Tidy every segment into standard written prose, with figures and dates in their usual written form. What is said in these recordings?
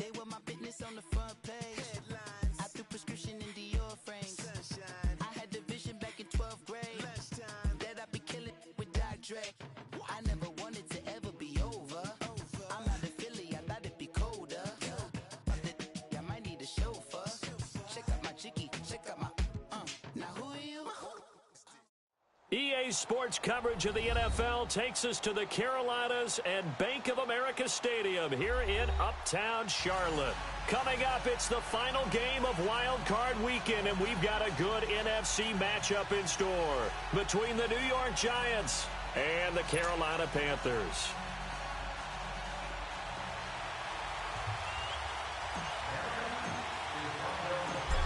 They were my business on the front page. Headlines. I threw prescription in Dior frames. Sunshine. I had the vision back in 12th grade. Lunchtime. That I'd be killing with Dr. Dre. I never wanted to ever be over. I'm out of Philly, I thought it'd be colder. I might need a chauffeur. Check out my chicky, check out my now who are you? EA Sports coverage of the NFL takes us to the Carolinas and Bank of America Stadium here in Uptown Charlotte. Coming up, it's the final game of Wild Card Weekend, and we've got a good NFC matchup in store between the New York Giants and the Carolina Panthers.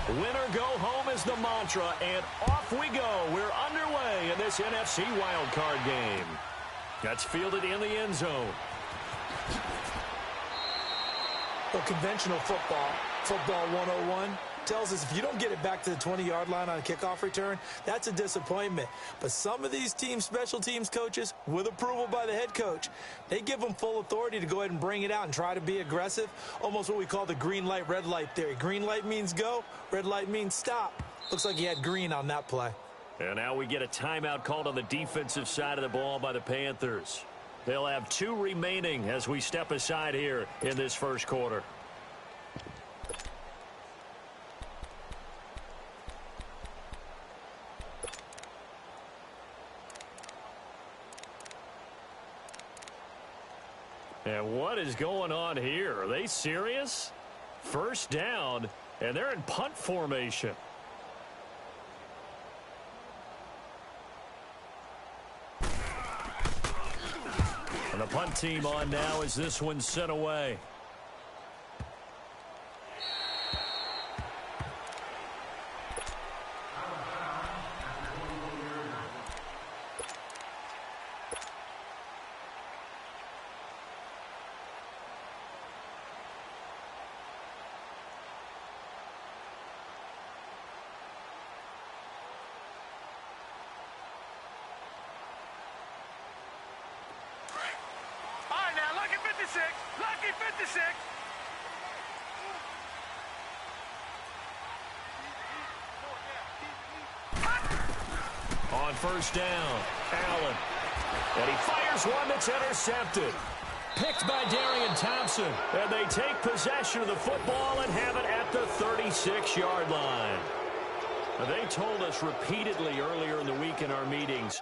Winner go home is the mantra, and off we go. We're underway in this NFC wildcard game. That's fielded in the end zone. Well, conventional football 101, tells us if you don't get it back to the 20-yard line on a kickoff return, that's a disappointment. But some of these teams, special teams coaches, with approval by the head coach, they give them full authority to go ahead and bring it out and try to be aggressive, almost what we call the green light, red light theory. Green light means go, red light means stop. Looks like he had green on that play. And now we get a timeout called on the defensive side of the ball by the Panthers. They'll have 2 remaining as we step aside here in this first quarter. And what is going on here? Are they serious? First down, and they're in punt formation. And the punt team on now as this one's sent away. Lucky 56. On first down, Allen. And he fires one that's intercepted. Picked by Darian Thompson. And they take possession of the football and have it at the 36-yard line. They told us repeatedly earlier in the week in our meetings,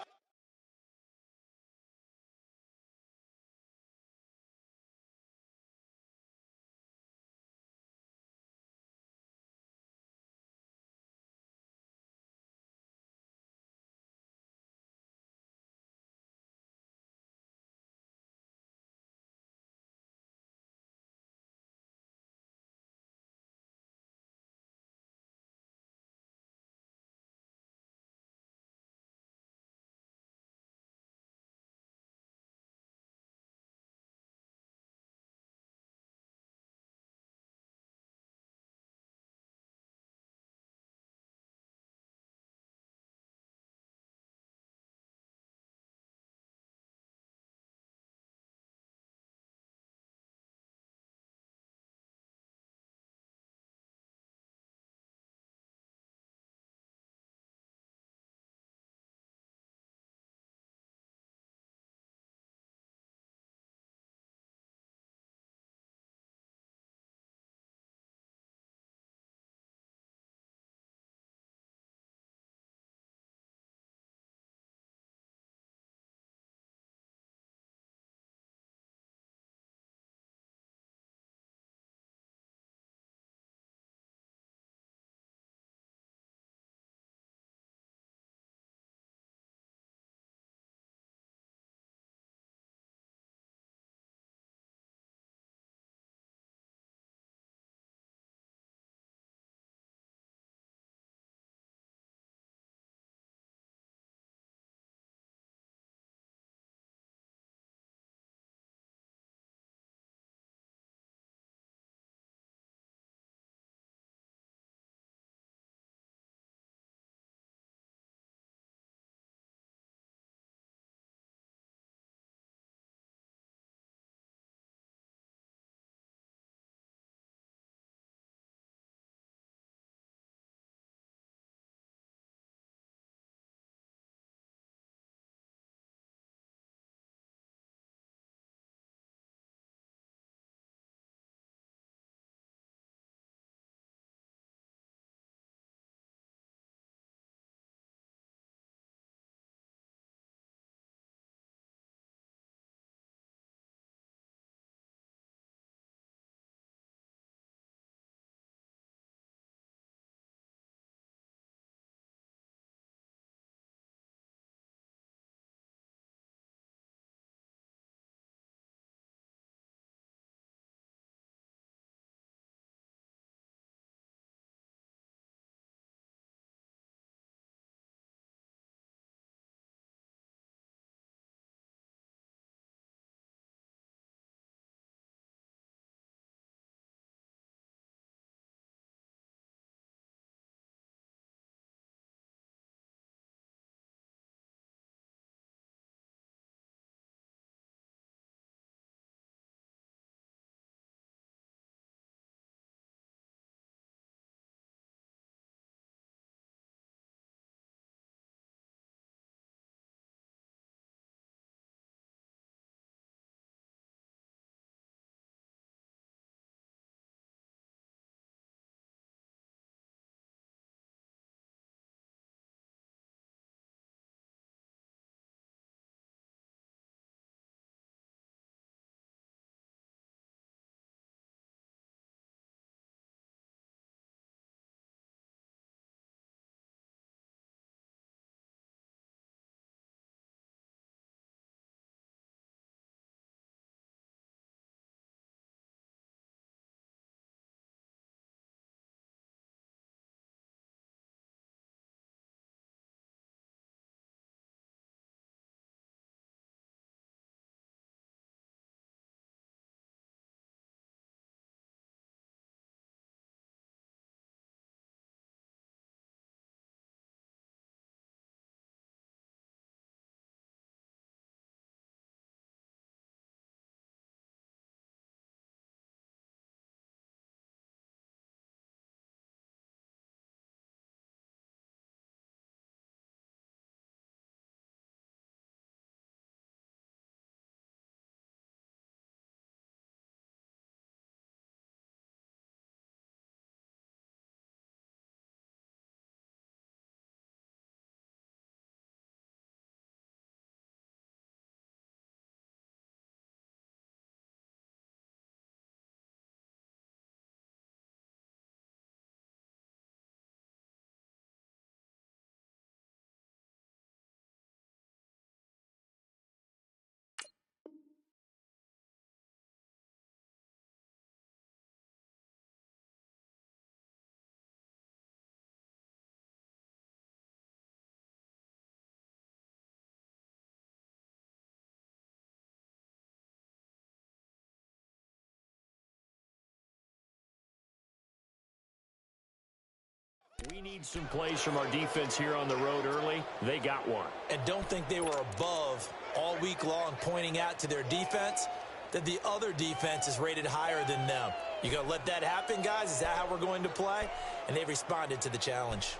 We need some plays from our defense here on the road early. They got one. And don't think they were above all week long, pointing out to their defense that the other defense is rated higher than them. You going to let that happen, guys? Is that how we're going to play? And they responded to the challenge.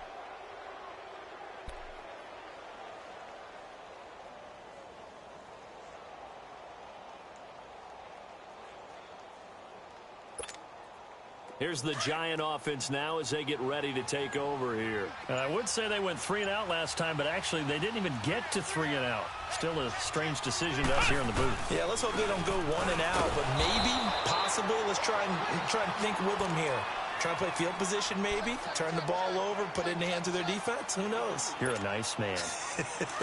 Here's the Giant offense now as they get ready to take over here. I would say they went 3 and out last time, but actually they didn't even get to 3 and out. Still a strange decision to us here in the booth. Yeah, let's hope they don't go 1 and out, but maybe, possibly, let's try and think with them here. Try and play field position maybe, turn the ball over, put it in the hands of their defense. Who knows? You're a nice man. Flex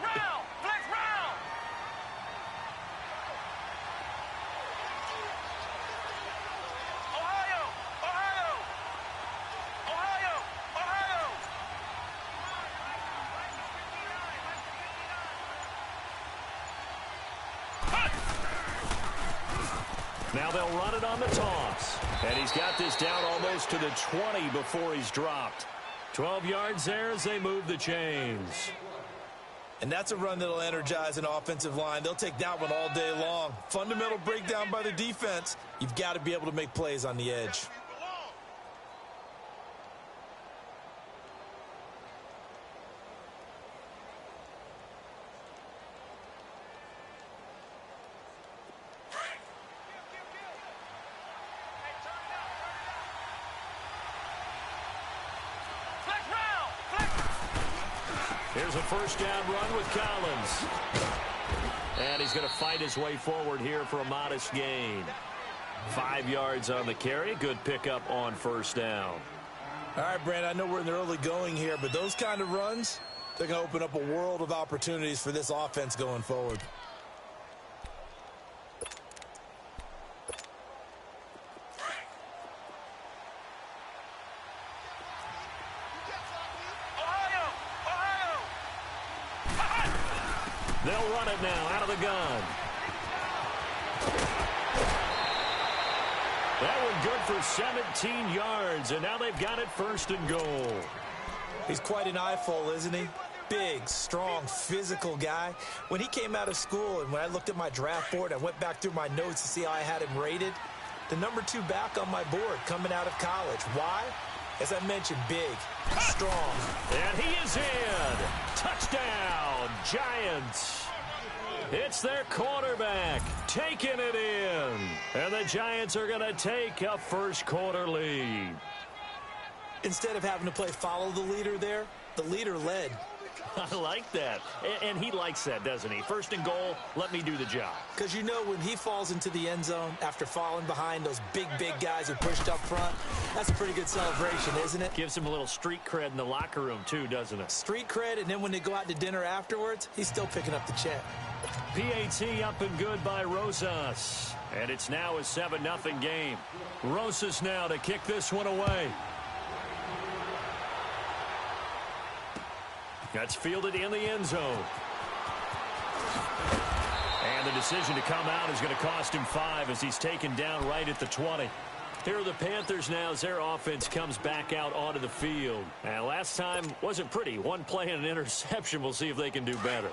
round! Flex round! Ohio! Ohio! Ohio! Ohio! Now they'll run it on the toss. And he's got this down almost to the 20 before he's dropped. 12 yards there as they move the chains. And that's a run that'll energize an offensive line. They'll take that one all day long. Fundamental breakdown by the defense. You've got to be able to make plays on the edge. Here's a first down run with Collins. And he's going to fight his way forward here for a modest gain. 5 yards on the carry. Good pickup on first down. All right, Brandon, I know we're in the early going here, but those kind of runs, they're going to open up a world of opportunities for this offense going forward. They'll run it now out of the gun. That one good for 17 yards, and now they've got it first and goal. He's quite an eyeful, isn't he? Big, strong, physical guy. When he came out of school and when I looked at my draft board, I went back through my notes to see how I had him rated. The number 2 back on my board coming out of college. Why? As I mentioned, big, strong. And he is in. Touchdown, Giants. It's their quarterback taking it in. And the Giants are going to take a first quarter lead. Instead of having to play follow the leader there, the leader led. I like that. And he likes that, doesn't he? First and goal, let me do the job. Because you know when he falls into the end zone after falling behind those big guys who pushed up front, that's a pretty good celebration, isn't it? Gives him a little street cred in the locker room, too, doesn't it? Street cred, and then when they go out to dinner afterwards, he's still picking up the check. PAT up and good by Rosas. And it's now a 7-0 game. Rosas now to kick this one away. That's fielded in the end zone. And the decision to come out is going to cost him 5 as he's taken down right at the 20. Here are the Panthers now as their offense comes back out onto the field. And last time wasn't pretty. One play and an interception. We'll see if they can do better.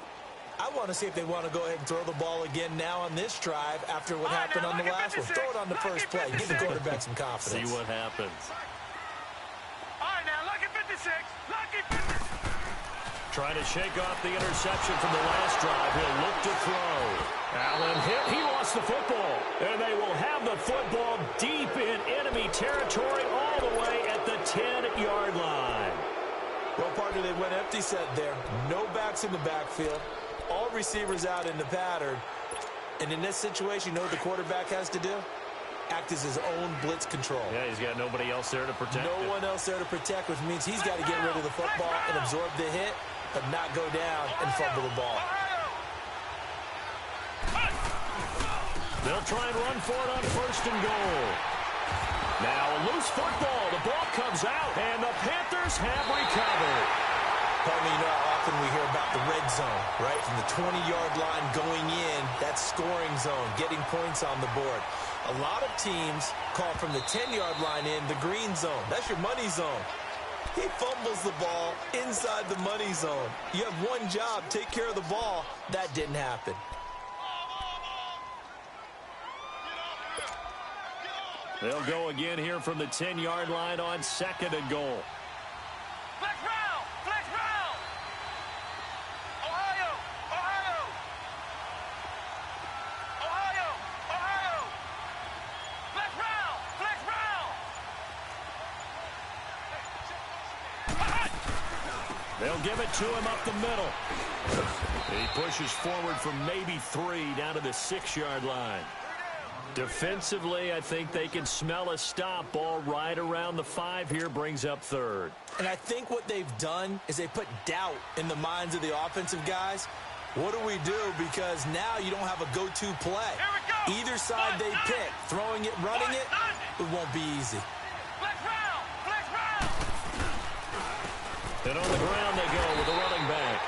I want to see if they want to go ahead and throw the ball again now on this drive after what happened on the last one. Throw it on the first play. Give the quarterback some confidence. See what happens. All right, now, lucky 56. Lucky 56. Trying to shake off the interception from the last drive. He'll look to throw. Allen hit. He lost the football. And they will have the football deep in enemy territory all the way at the 10-yard line. Well, partner, they went empty set there. No backs in the backfield. All receivers out in the pattern. And in this situation, you know what the quarterback has to do? Act as his own blitz control. Yeah, he's got nobody else there to protect No one else there to protect, which means he's got to get rid of the football and absorb the hit, but not go down and fumble the ball. They'll try and run for it on first and goal. Now a loose football. The ball comes out, and the Panthers have recovered. Pardon me, you know how often we hear about the red zone, right? From the 20-yard line going in, that scoring zone, getting points on the board. A lot of teams call from the 10-yard line in the green zone. That's your money zone. He fumbles the ball inside the money zone. You have one job, take care of the ball. That didn't happen. They'll go again here from the 10-yard line on 2nd and goal. Flex round! Flex round! Ohio! Ohio! Ohio! Ohio! Flex round! Flex round! They'll give it to him up the middle. He pushes forward for maybe 3 down to the 6-yard line. Defensively, I think they can smell a stop. Ball right around the 5 here, brings up 3rd. And I think what they've done is they put doubt in the minds of the offensive guys. What do we do? Because now you don't have a go-to play. Either side they pick, throwing it, running it, it won't be easy. Flex round! Flex round! And on the ground they go with the running back.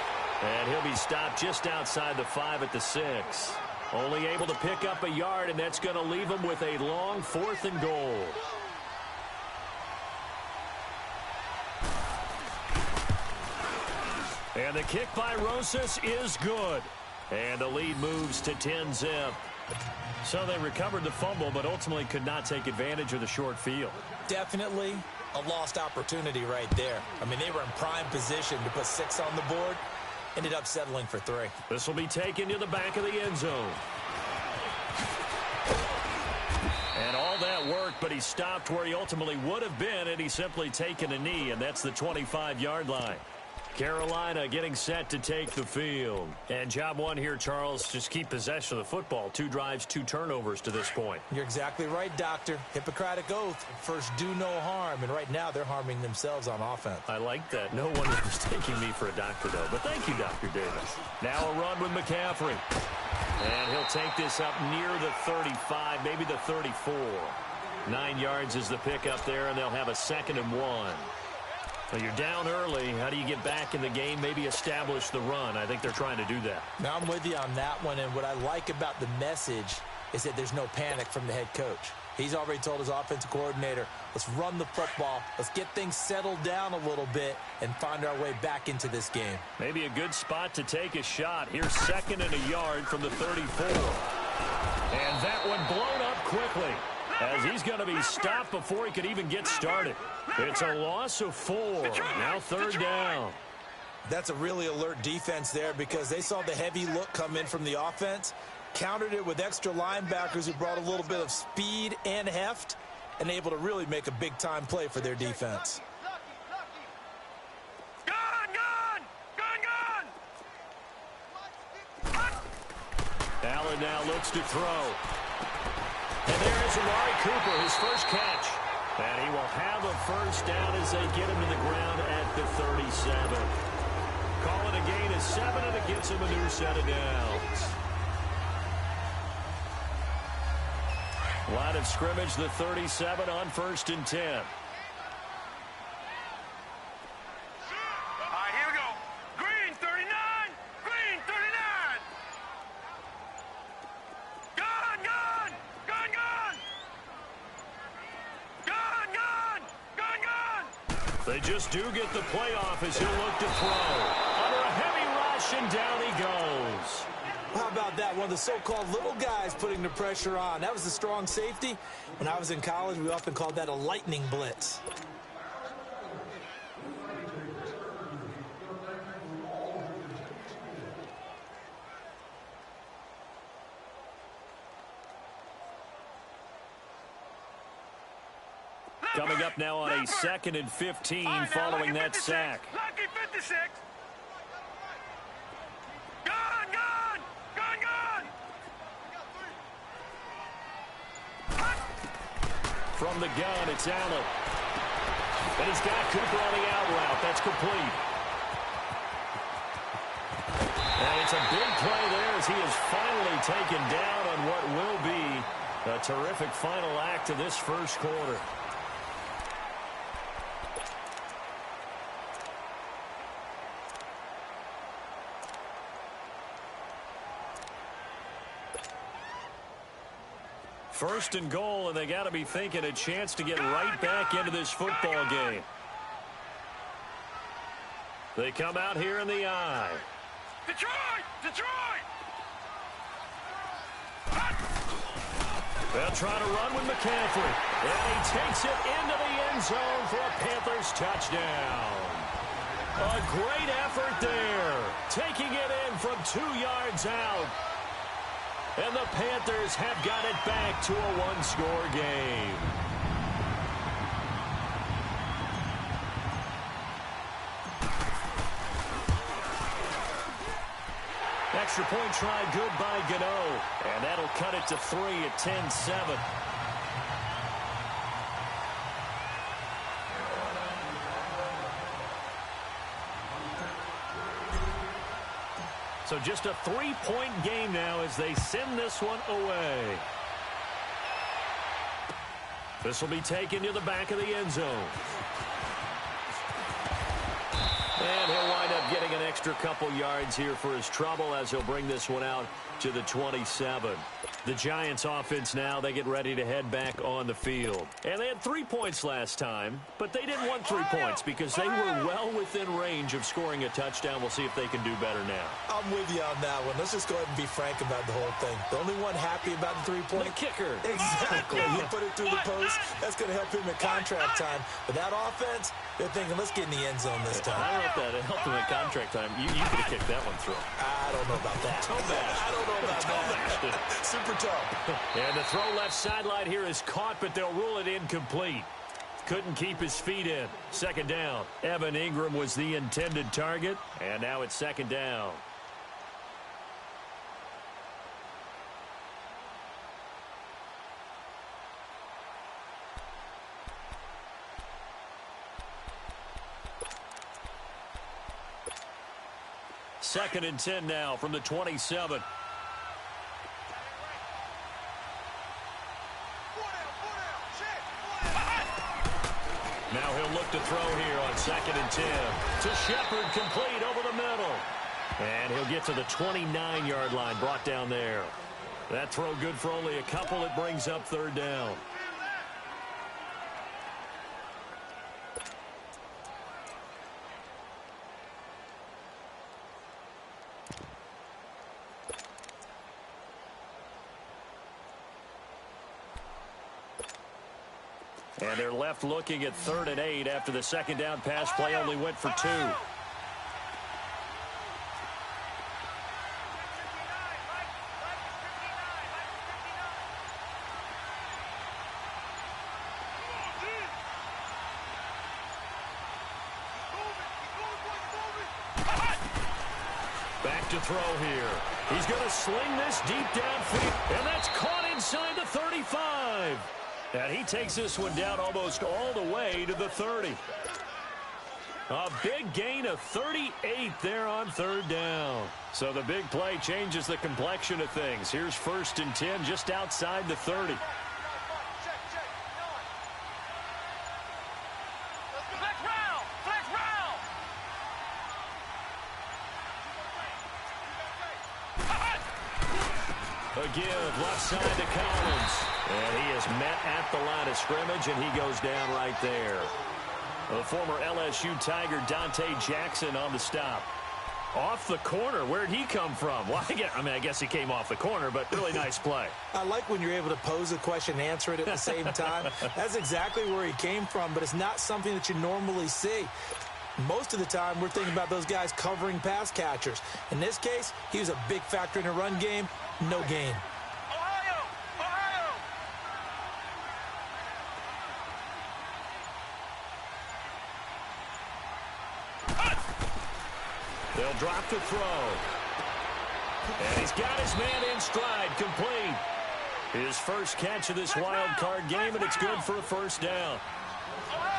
And he'll be stopped just outside the 5 at the 6. Only able to pick up a yard, and that's going to leave him with a long 4th and goal. And the kick by Rosas is good. And the lead moves to 10-zip. So they recovered the fumble, but ultimately could not take advantage of the short field. Definitely a lost opportunity right there. I mean, they were in prime position to put 6 on the board. Ended up settling for 3. This will be taken to the back of the end zone. And all that worked, but he stopped where he ultimately would have been, and he's simply taken a knee, and that's the 25-yard line. Carolina getting set to take the field. And job one here, Charles, just keep possession of the football. 2 drives, 2 turnovers to this point. You're exactly right, Doctor. Hippocratic oath. First, do no harm. And right now, they're harming themselves on offense. I like that. No one was taking me for a doctor, though. But thank you, Dr. Davis. Now a run with McCaffrey. And he'll take this up near the 35, maybe the 34. 9 yards is the pickup there, and they'll have a 2nd and 1. Well, you're down early. How do you get back in the game, maybe establish the run? I think they're trying to do that. Now, I'm with you on that one, and what I like about the message is that there's no panic from the head coach. He's already told his offensive coordinator, let's run the football, let's get things settled down a little bit and find our way back into this game. Maybe a good spot to take a shot. Here's 2nd and a yard from the 34. And that one blown up quickly, as he's going to be stopped before he could even get started. It's a loss of 4. Now 3rd down. That's a really alert defense there because they saw the heavy look come in from the offense, countered it with extra linebackers who brought a little bit of speed and heft, and able to really make a big-time play for their defense. Allen now looks to throw. And there is Amari Cooper, his first catch. And he will have a first down as they get him to the ground at the 37. Call it a gain of 7, and it gets him a new set of downs. Line of scrimmage, the 37 on 1st and 10. All right, here we go. Green, 39. Green, 39. Gun, gun. Gun, gun. Gun, gun. Gun, gun. They just do get the playoff as he'll look to throw. Under a heavy rush, and down he goes. How about that? One of the so-called little guys putting the pressure on. That was the strong safety. When I was in college, we often called that a lightning blitz. Coming up now on a 2nd and 15 following that sack. Lucky 56. Gun, gun. Gun, gun. From the gun, it's Allen. And he's got Cooper on the out route. That's complete. And it's a big play there as he is finally taken down on what will be a terrific final act of this first quarter. First and goal, and they got to be thinking a chance to get right back into this football game. They come out here in the I. Detroit! Detroit! They'll try to run with McCaffrey. And he takes it into the end zone for a Panthers touchdown. A great effort there. Taking it in from 2 yards out. And the Panthers have got it back to a one-score game. Extra point try good by Gano. And that'll cut it to 3 at 10-7. So just a 3-point game now as they send this one away. This will be taken to the back of the end zone. And he'll wind up getting an extra couple yards here for his trouble as he'll bring this one out to the 27. The Giants offense now, they get ready to head back on the field. And they had 3 points last time, but they didn't want 3 points because they were well within range of scoring a touchdown. We'll see if they can do better now. I'm with you on that one. Let's just go ahead and be frank about the whole thing. The only one happy about the 3-point. The kicker. Exactly. He put it through the post. That's going to help him in contract time. But that offense, they're thinking, let's get in the end zone this time. I don't know if that helped him in contract time. You could have kicked that one through. I don't know about that. I don't know about that. Super tough. And the throw left sideline here is caught, but they'll rule it incomplete. Couldn't keep his feet in. Second down. Evan Ingram was the intended target, and now it's second down. Second and 10 now from the 27. Now he'll look to throw here on second and 10. To Shepard, complete over the middle. And he'll get to the 29-yard line, brought down there. That throw good for only a couple. It brings up third down. And they're left looking at 3rd and 8 after the second down pass play only went for 2. Back to throw here. He's going to sling this deep downfield, and that's caught inside the 35. And he takes this one down almost all the way to the 30. A big gain of 38 there on third down. So the big play changes the complexion of things. Here's 1st and 10 just outside the 30. A give left side to Collins. And he is met at the line of scrimmage, and he goes down right there. The former LSU Tiger Dante Jackson on the stop. Off the corner. Where'd he come from? Well, I guess he came off the corner, but really nice play. I like when you're able to pose a question and answer it at the same time. That's exactly where he came from, but it's not something that you normally see. Most of the time, we're thinking about those guys covering pass catchers. In this case, he was a big factor in the run game. No gain. They'll drop to throw. And he's got his man in stride, complete. His first catch of this wild card game, and it's good for a first down.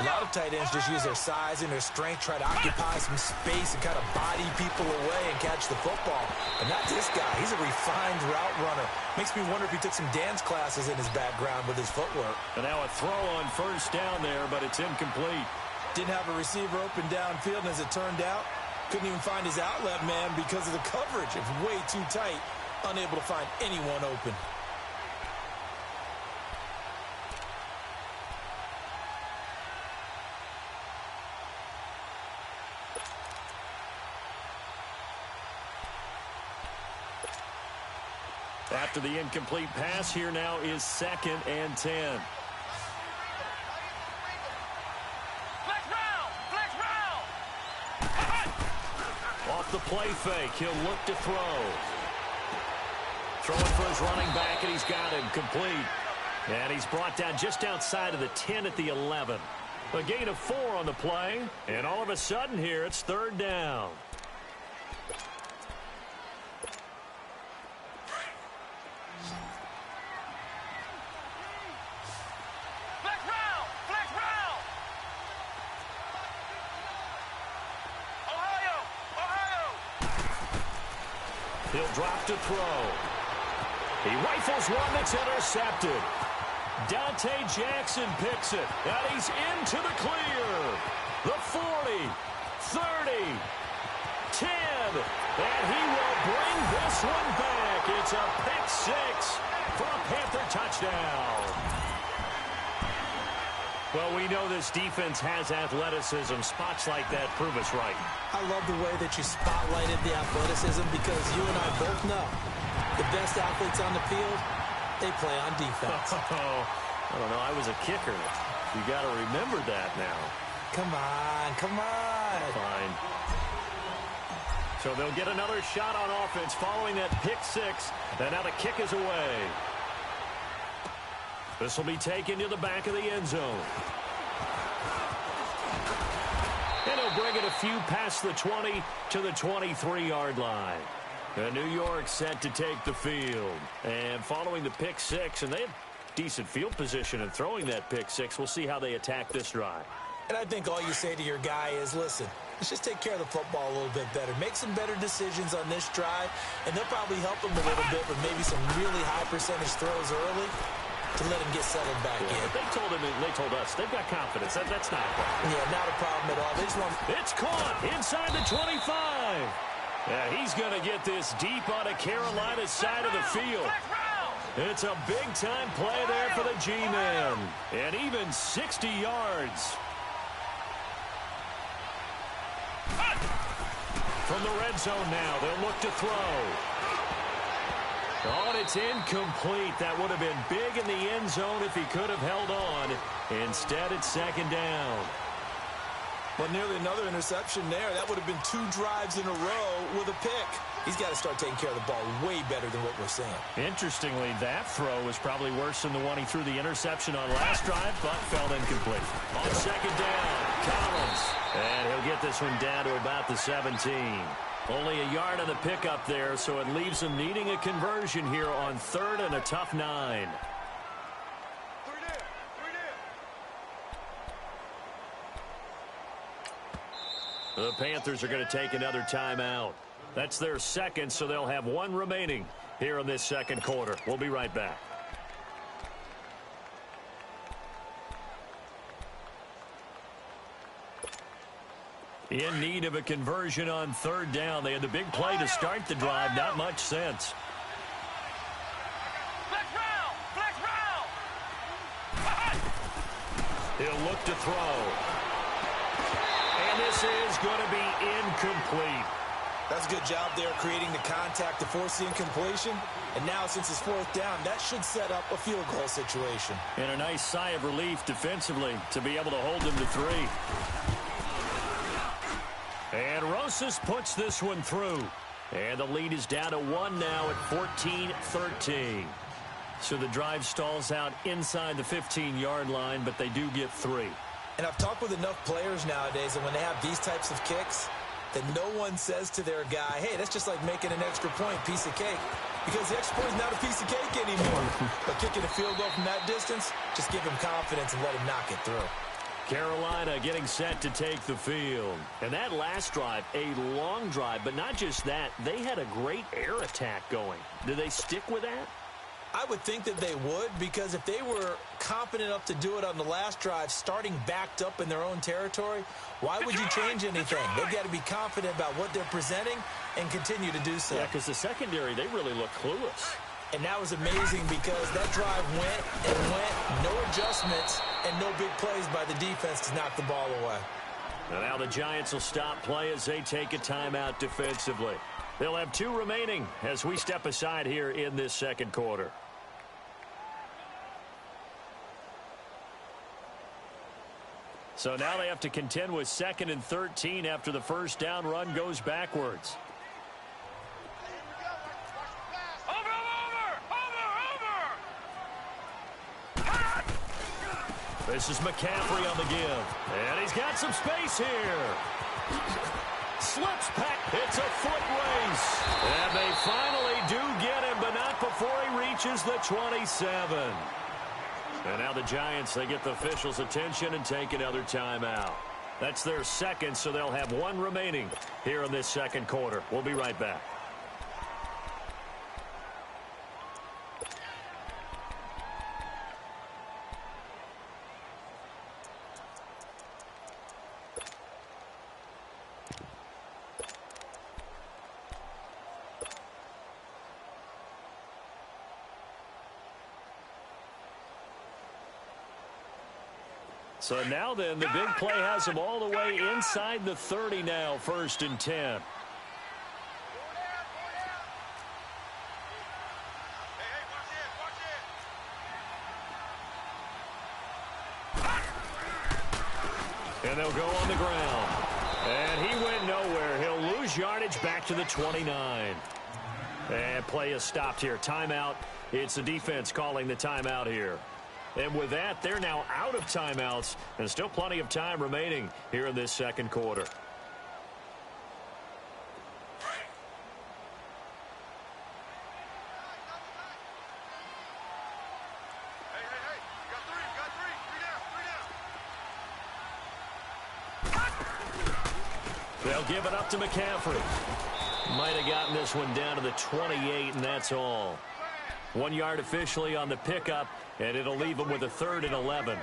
A lot of tight ends just use their size and their strength, try to occupy some space and kind of body people away and catch the football. But not this guy. He's a refined route runner. Makes me wonder if he took some dance classes in his background with his footwork. And now a throw on first down there, but it's incomplete. Didn't have a receiver open downfield, and as it turned out, couldn't even find his outlet man because of the coverage. It's way too tight, unable to find anyone open. After the incomplete pass, here now is 2nd and 10. Off the play fake, he'll look to throw. Throwing for his running back, and he's got him complete. And he's brought down just outside of the 10 at the 11. A gain of 4 on the play, and all of a sudden here it's 3rd down. He'll drop to throw. He rifles one that's intercepted. Dante Jackson picks it, and he's into the clear. The 40, 30, 10, and he will bring this one back. It's a pick 6 for a Panther touchdown. Well, we know this defense has athleticism. Spots like that prove us right. I love the way that you spotlighted the athleticism because you and I both know the best athletes on the field, they play on defense. I don't know. I was a kicker. You got to remember that now. Come on, come on. Fine. So they'll get another shot on offense following that pick 6, and now the kick is away. This will be taken to the back of the end zone. And he'll bring it a few past the 20 to the 23-yard line. And New York set to take the field. And following the pick 6, and they have decent field position in throwing that pick 6. We'll see how they attack this drive. And I think all you say to your guy is, listen, let's just take care of the football a little bit better. Make some better decisions on this drive, and they'll probably help him a little bit with maybe some really high percentage throws early to let him get settled back in. They told him, they told us, they've got confidence. That's not a problem. Yeah, not a problem at all. They just want... It's caught inside the 25. Yeah, he's going to get this deep on a Carolina side of the field. It's a big-time play there for the G-Man. And even 60 yards. From the red zone now, they'll look to throw. Oh, and it's incomplete. That would have been big in the end zone if he could have held on. Instead, it's 2nd down. Well, nearly another interception there. That would have been 2 drives in a row with a pick. He's got to start taking care of the ball way better than what we're seeing. Interestingly, that throw was probably worse than the one he threw the interception on last drive, but fell incomplete. On 2nd down, Collins. And he'll get this one down to about the 17. Only a yard on the pickup there, so it leaves him needing a conversion here on 3rd and a tough 9. The Panthers are going to take another timeout. That's their 2nd, so they'll have 1 remaining here in this 2nd quarter. We'll be right back. In need of a conversion on 3rd down. They had the big play to start the drive. Not much sense. He'll look to throw. And this is going to be incomplete. That's a good job there creating the contact to force the incompletion. And now, since it's 4th down, that should set up a field goal situation. And a nice sigh of relief defensively to be able to hold them to 3. And Rosas puts this one through. And the lead is down to 1 now at 14-13. So the drive stalls out inside the 15-yard line, but they do get 3. And I've talked with enough players nowadays that when they have these types of kicks, that no one says to their guy, hey, that's just like making an extra point, piece of cake. Because the extra point is not a piece of cake anymore. But kicking a field goal from that distance, just give him confidence and let him knock it through. Carolina getting set to take the field. And that last drive, a long drive, but not just that, they had a great air attack going. Do they stick with that? I would think that they would, because if they were confident enough to do it on the last drive, starting backed up in their own territory, why would you change anything? They've got to be confident about what they're presenting and continue to do so. Yeah, because the secondary, they really look clueless. And that was amazing because that drive went and went, no adjustments, and no big plays by the defense to knock the ball away. And now the Giants will stop play as they take a timeout defensively. They'll have 2 remaining as we step aside here in this second quarter. So now they have to contend with 2nd and 13 after the first down run goes backwards. This is McCaffrey on the give. And he's got some space here. Slips back. It's a foot race. And they finally do get him, but not before he reaches the 27. And now the Giants, they get the officials' attention and take another timeout. That's their second, so they'll have 1 remaining here in this second quarter. We'll be right back. So now then, the big play has him all the way inside the 30 now, 1st and 10. And they'll go on the ground. And he went nowhere. He'll lose yardage back to the 29. And play is stopped here. Timeout. It's the defense calling the timeout here. And with that, they're now out of timeouts, and still plenty of time remaining here in this second quarter. They'll give it up to McCaffrey. Might have gotten this one down to the 28, and that's all. 1 yard officially on the pickup, and it'll leave them with a 3rd and 11.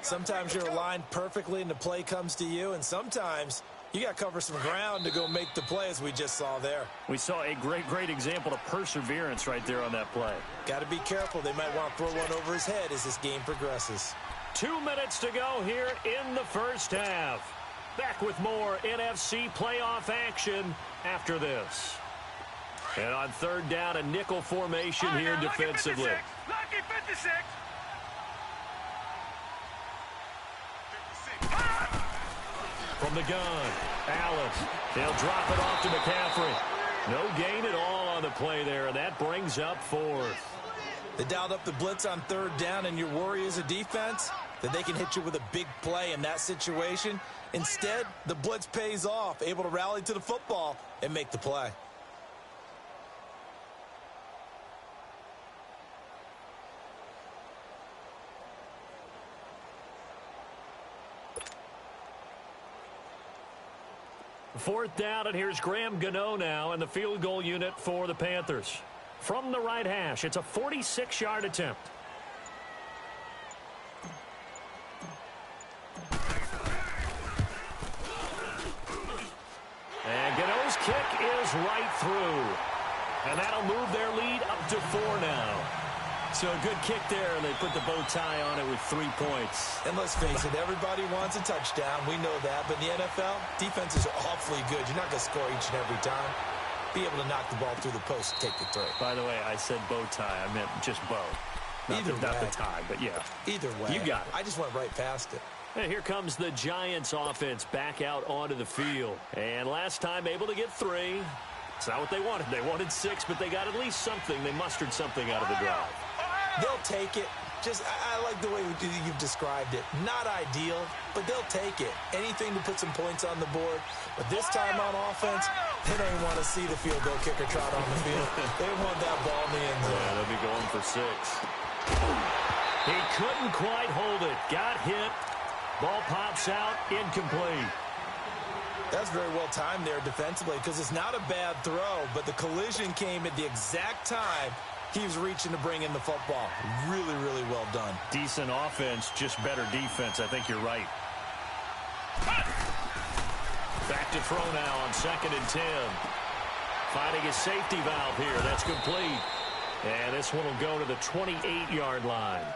Sometimes you're aligned perfectly and the play comes to you, and sometimes you got to cover some ground to go make the play, as we just saw there. We saw a great example of perseverance right there on that play. Got to be careful. They might want to throw one over his head as this game progresses. 2 minutes to go here in the first half. Back with more NFC playoff action after this. And on 3rd down, a nickel formation here defensively. Lucky 56. From the gun, Allen. They'll drop it off to McCaffrey. No gain at all on the play there, and that brings up 4th. They dialed up the blitz on 3rd down, and your worry as a defense that they can hit you with a big play in that situation. Instead, the blitz pays off, able to rally to the football and make the play. Fourth down, and here's Graham Gano now in the field goal unit for the Panthers. From the right hash, it's a 46-yard attempt. And Gano's kick is right through. And that'll move their lead up to 4 now. So a good kick there, and they put the bow tie on it with 3 points. And let's face it, everybody wants a touchdown. We know that. But in the NFL, defenses are awfully good. You're not going to score each and every time. Be able to knock the ball through the post and take the throw. By the way, I said bow tie. I meant just bow. Not the tie, but yeah. Either way. You got it. I just went right past it. And here comes the Giants offense back out onto the field. And last time able to get 3. It's not what they wanted. They wanted 6, but they got at least something. They mustered something out of the drive. They'll take it. I like the way you've described it. Not ideal, but they'll take it. Anything to put some points on the board. But this time on offense, they don't want to see the field goal kicker trot on the field. They want that ball in the end zone. Yeah, they'll be going for 6. He couldn't quite hold it. Got hit. Ball pops out. Incomplete. That's very well timed there defensively, because it's not a bad throw, but the collision came at the exact time he was reaching to bring in the football. Really, really well done. Decent offense, just better defense. I think you're right. Back to throw now on 2nd and 10. Finding a safety valve here. That's complete. And this one will go to the 28-yard line.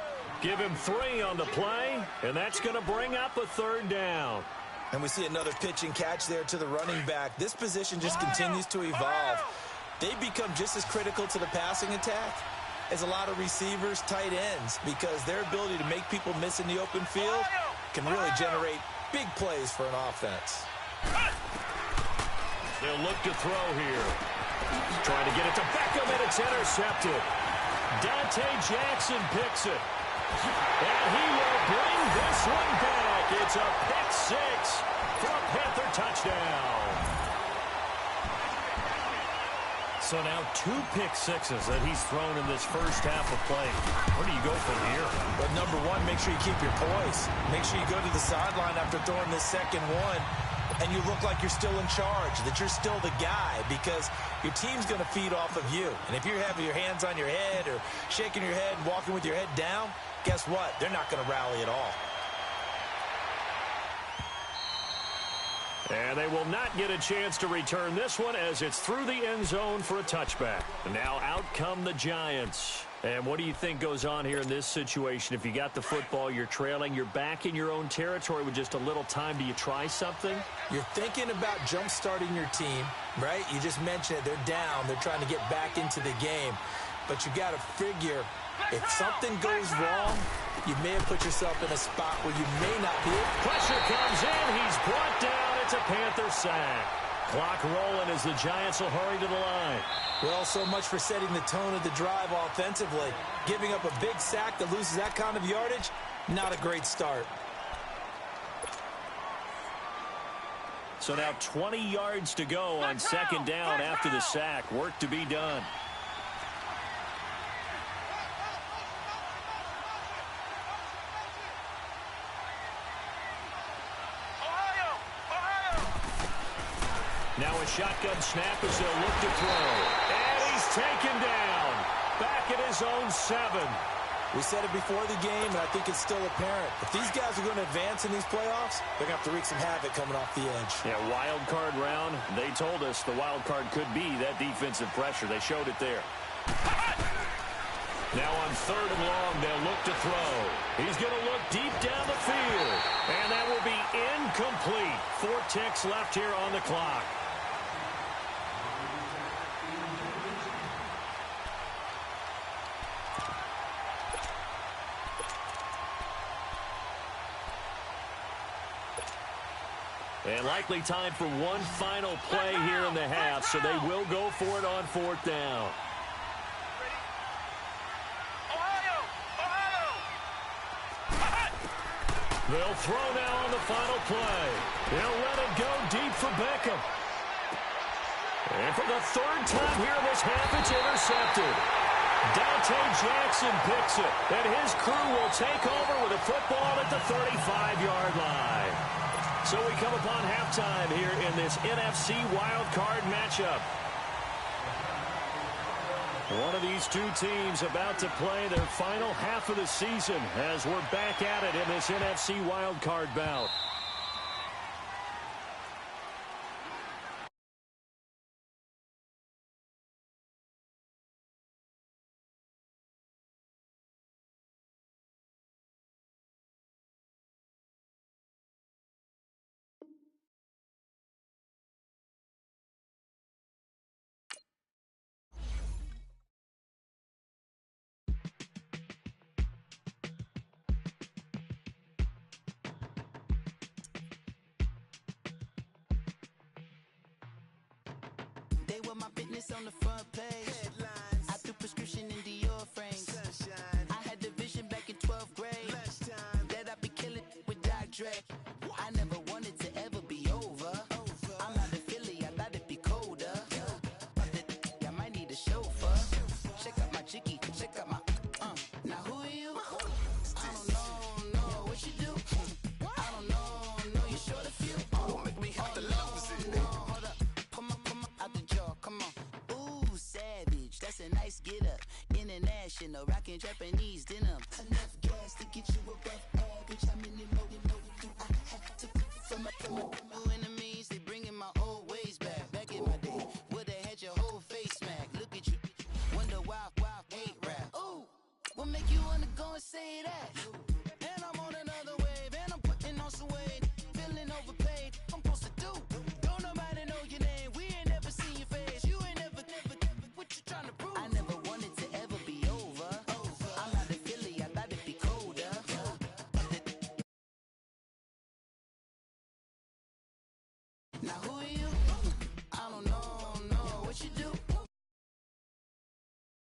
Give him 3 on the play, and that's going to bring up a 3rd down. And we see another pitch and catch there to the running back. This position just continues to evolve. They become just as critical to the passing attack as a lot of receivers, tight ends, because their ability to make people miss in the open field can really generate big plays for an offense. They'll look to throw here. Trying to get it to Beckham, and it's intercepted. Dante Jackson picks it. And he will bring this one back. It's a pick six for a Panther touchdown. So now 2 pick sixes that he's thrown in this first half of play. Where do you go from here? But number one, make sure you keep your poise. Make sure you go to the sideline after throwing this second one, and you look like you're still in charge, that you're still the guy, because your team's going to feed off of you. And if you're having your hands on your head or shaking your head and walking with your head down, guess what? They're not going to rally at all. And they will not get a chance to return this one as it's through the end zone for a touchback. Now out come the Giants. And what do you think goes on here in this situation? If you got the football, you're trailing, you're back in your own territory with just a little time. Do you try something? You're thinking about jump-starting your team, right? You just mentioned it. They're down. They're trying to get back into the game. But you got to figure, if something goes wrong, you may have put yourself in a spot where you may not be. Pressure comes in. He's brought down. It's a Panther sack. Clock rolling as the Giants will hurry to the line. Well, so much for setting the tone of the drive offensively. Giving up a big sack that loses that kind of yardage, not a great start. So now 20 yards to go on second down after the sack. Work to be done. Now a shotgun snap as they'll look to throw. And he's taken down. Back at his own 7. We said it before the game, and I think it's still apparent. If these guys are going to advance in these playoffs, they're going to have to wreak some havoc coming off the edge. Yeah, wild card round. They told us the wild card could be that defensive pressure. They showed it there. Now on 3rd and long, they'll look to throw. He's going to look deep down the field. And that will be incomplete. 4 ticks left here on the clock. And likely time for one final play here in the half, so they will go for it on 4th down. They'll throw now on the final play. They'll let it go deep for Beckham. And for the 3rd time here in this half, it's intercepted. Dante Jackson picks it, and his crew will take over with a football at the 35-yard line. So we come upon halftime here in this NFC wildcard matchup. One of these two teams about to play their final half of the season as we're back at it in this NFC wildcard bout. My business on the front page. Headlines. I threw prescription in Dior frames. Sunshine. I had the vision back in 12th grade. Lunchtime. That I'd be killing with Dr. Dre. I never wanted to ever be over. I'm out of Philly, I thought it'd be colder. I might need a chauffeur. Check out my chicky, check out my now who are you? I don't know what you do. I don't know you short a few. Don't make me have to lose it. Hold up, pull my out the jaw. Come on. Ooh, savage. That's a nice get up. International, rockin' Japanese denim. Enough gas to get you above average. How many more you know do I have to from my enemies? They bringing my old ways back. Back in my day, would've had your whole face smacked. Look at you. Wonder why hate rap. Ooh, what make you wanna go and say that? And I'm on another wave, and I'm putting on some weight. Feeling overpaid. Now who are you?